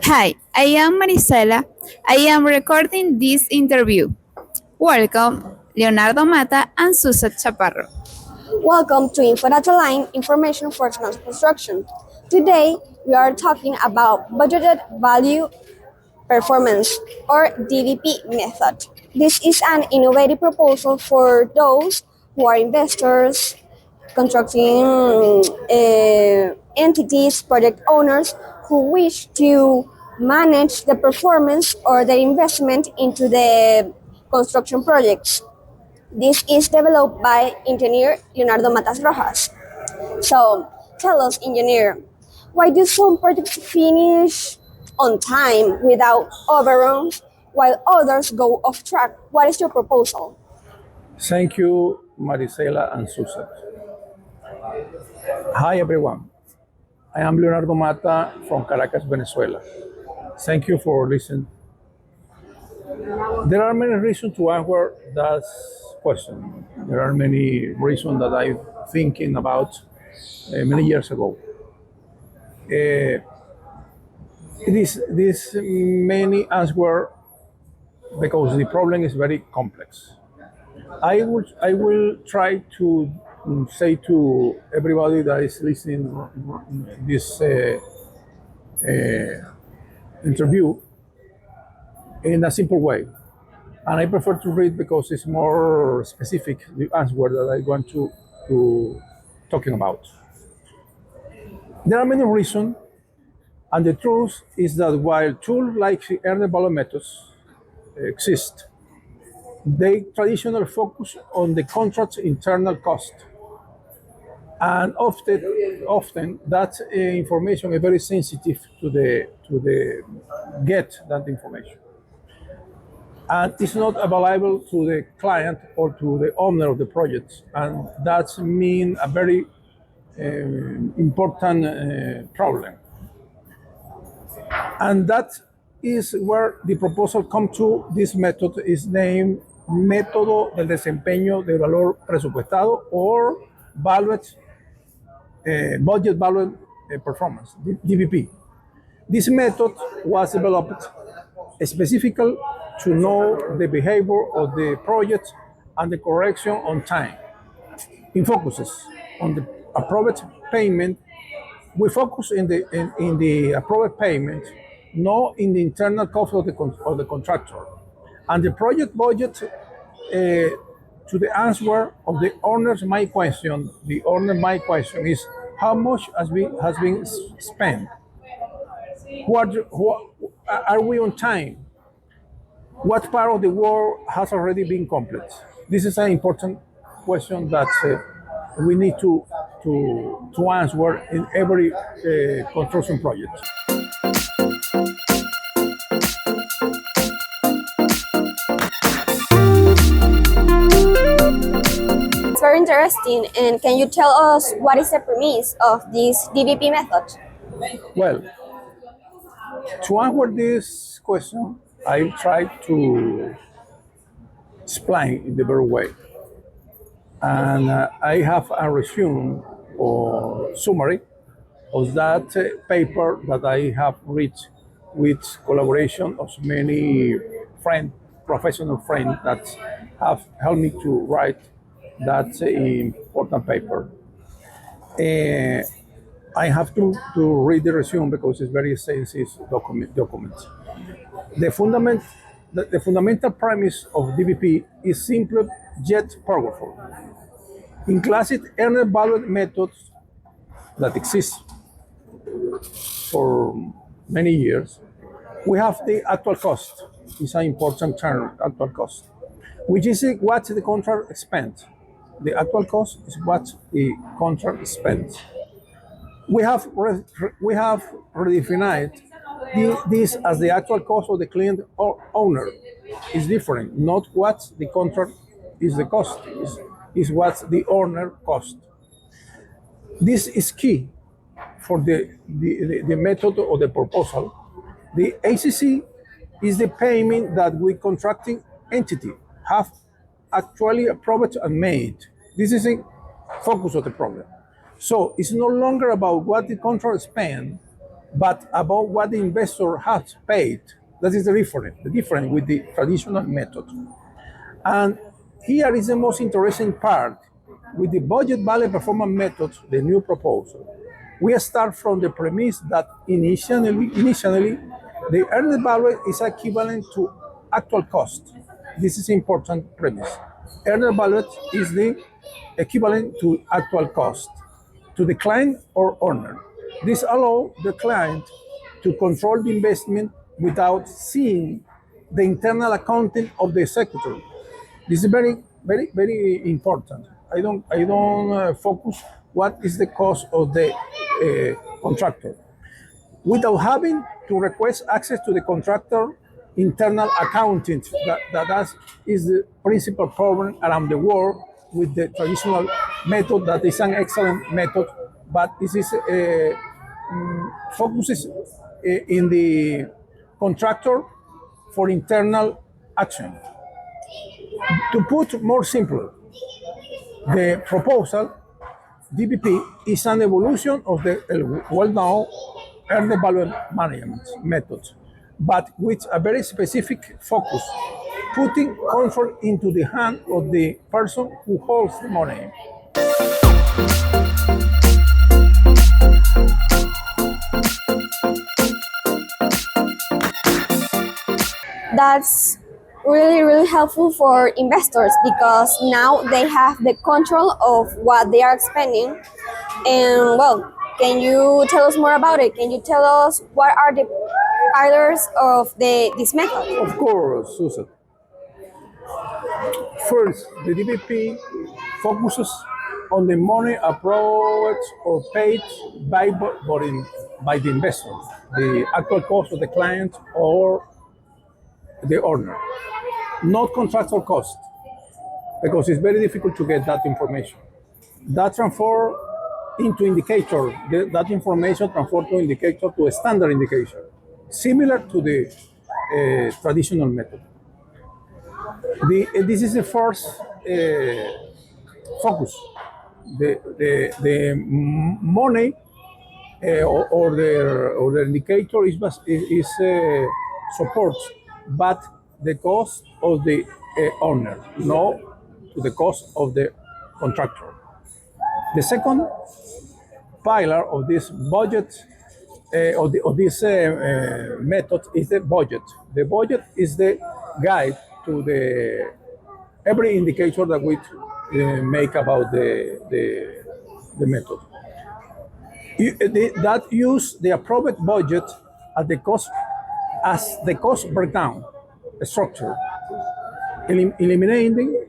Hi, I am Marisela. I am recording this interview. Welcome, Leonardo Mata and Susan Chaparro. Welcome to DataLaing Information for Construction. Today, we are talking about budgeted value performance or DVP method. This is an innovative proposal for those who are investors, constructing entities, project owners who wish to manage the performance or the investment into the construction projects. This is developed by engineer Leonardo Matas Rojas. So, tell us, engineer, why do some projects finish on time without overruns while others go off track? What is your proposal? Thank you, Marisela and Susan. Hi, everyone. I am Leonardo Mata from Caracas, Venezuela. Thank you for listening. There are many reasons to answer that question. There are many reasons that I'm thinking about many years ago. This many answer because the problem is very complex. I will try to say to everybody that is listening this interview in a simple way. And I prefer to read because it's more specific, the answer that I want to talking about. There are many reasons, and the truth is that while tools like the earned value methods exist, they traditionally focus on the contract's internal cost. And often that information is very sensitive to the get that information, and it's not available to the client or to the owner of the project, and that's mean a very important problem. And that is where the proposal comes to. This method is named Método del Desempeño de Valor Presupuestado, or Budget Valued Performance, DVP. This method was developed specifically to know the behavior of the project and the correction on time. It focuses on the approved payment. We focus in the approved payment, not in the internal cost of the contractor. And the project budget to the answer of the owner's my question. The owner my question is how much has been spent? What are we on time? What part of the work has already been complete? This is an important question that we need to answer in every construction project. It's very interesting. And can you tell us what is the premise of this DVP method? Well, to answer this question, I try to explain in the very way. And I have a resume or summary of that paper that I have read with collaboration of many professional friends that have helped me to write that important paper. I have to read the resume because it's very extensive document. The fundamental premise of DVP is simple yet powerful. In classic earned value methods that exist for many years, we have the actual cost. It's an important term, actual cost, which is what the contract spent. The actual cost is what the contract spent. We have redefined this as the actual cost of the client or owner. Is different, not what the contract is the cost, is what the owner cost. This is key for the method or the proposal. The ACC is the payment that we contracting entity have actually approved and made. This is the focus of the problem. So it's no longer about what the contract spend, but about what the investor has paid. That is the difference with the traditional method. And here is the most interesting part. With the budget value performance method, the new proposal, we start from the premise that initially the earned value is equivalent to actual cost. This is important premise. Earned value is the equivalent to actual cost to the client or owner. This allows the client to control the investment without seeing the internal accounting of the executor. This is very important. I don't focus what is the cost of the contractor without having to request access to the contractor internal accounting. That is the principal problem around the world with the traditional method. That is an excellent method, but this is focuses in the contractor for internal action. To put more simple, the proposal DVP is an evolution of the well-known earned value management method, but with a very specific focus, putting control into the hand of the person who holds the money. That's really helpful for investors because now they have the control of what they are spending. And well, can you tell us more about it? Can you tell us what are the pillars of this method? Of course, Susan. First, the DVP focuses on the money approached or paid by the investor, the actual cost of the client or the owner, not contractual cost, because it's very difficult to get that information. That transfer into indicator, that information transfer to indicator to a standard indicator, similar to the traditional method. This is the first focus. The money or the indicator is support, but the cost of the owner, no to the cost of the contractor. The second pillar of this budget of this method is the budget. The budget is the guide to the every indicator that we make about the method. That use the approved budget at the cost as the cost breakdown structure, eliminating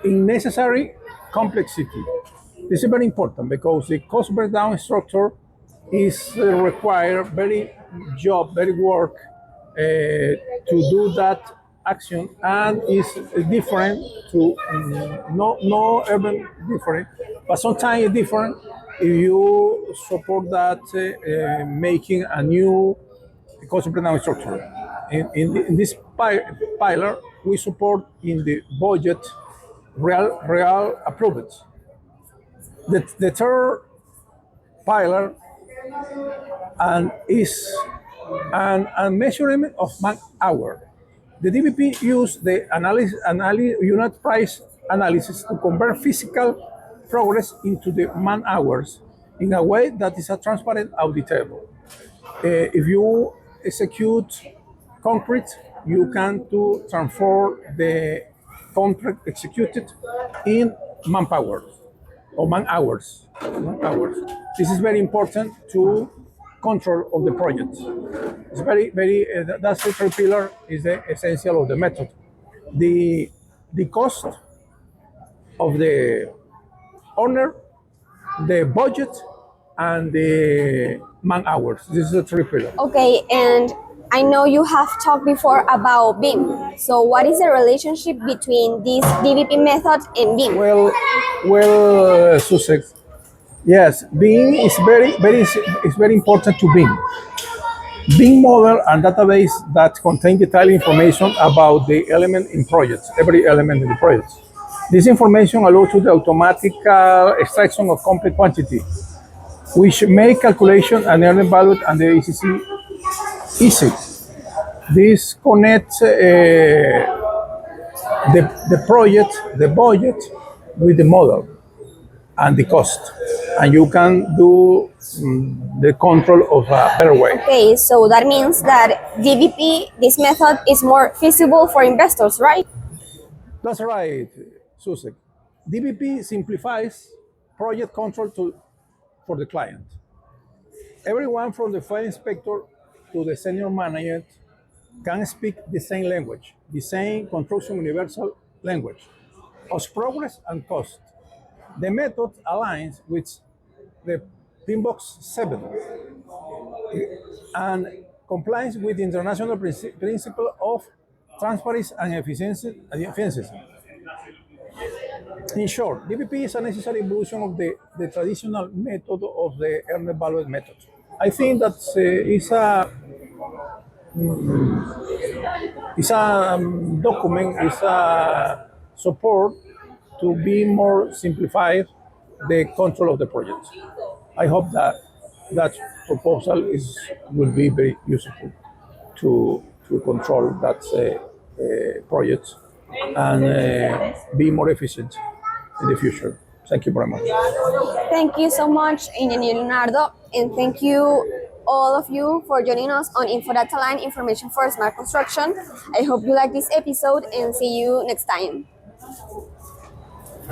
unnecessary complexity. This is very important because the cost breakdown structure is require very work to do that action, and is different to no even different, but sometimes it's different if you support that making a new cost breakdown structure. In this pillar, we support in the budget real approved. The third pillar is a measurement of man hour. The DVP use the unit price analysis to convert physical progress into the man hours in a way that is a transparent, auditable. If you execute concrete, you can transform the contract executed in manpower or man hours. This is very important to control of the project. It's very that's the third pillar is the essential of the method. The cost of the owner, the budget, and the man hours. This is the three pillar. Okay, and I know you have talked before about BIM. So what is the relationship between this DVP method and BIM? Well, Sussex. Yes, BIM is very important to BIM. BIM model and database that contain detailed information about the element in projects, every element in the project. This information allows to the automatic extraction of complex quantity which make calculation and earning value and the ECC easy. This connects the project, the budget, with the model and the cost, and you can do the control of a better way. Okay, so that means that DVP, this method, is more feasible for investors, right? That's right, Susek. DVP simplifies project control for the client. Everyone from the file inspector to the senior manager can speak the same language, the same construction universal language of progress and cost. The method aligns with the Pinbox 7 and complies with the international principle of transparency and efficiency. In short, DVP is a necessary evolution of the traditional method of the earned value method. I think that it's a document, it's a support to be more simplified the control of the project. I hope that that proposal will be very useful to control that project and be more efficient in the future. Thank you very much. Thank you so much, Engineer Leonardo, and thank you all of you for joining us on DataLaing Information for Smart Construction. I hope you like this episode and see you next time.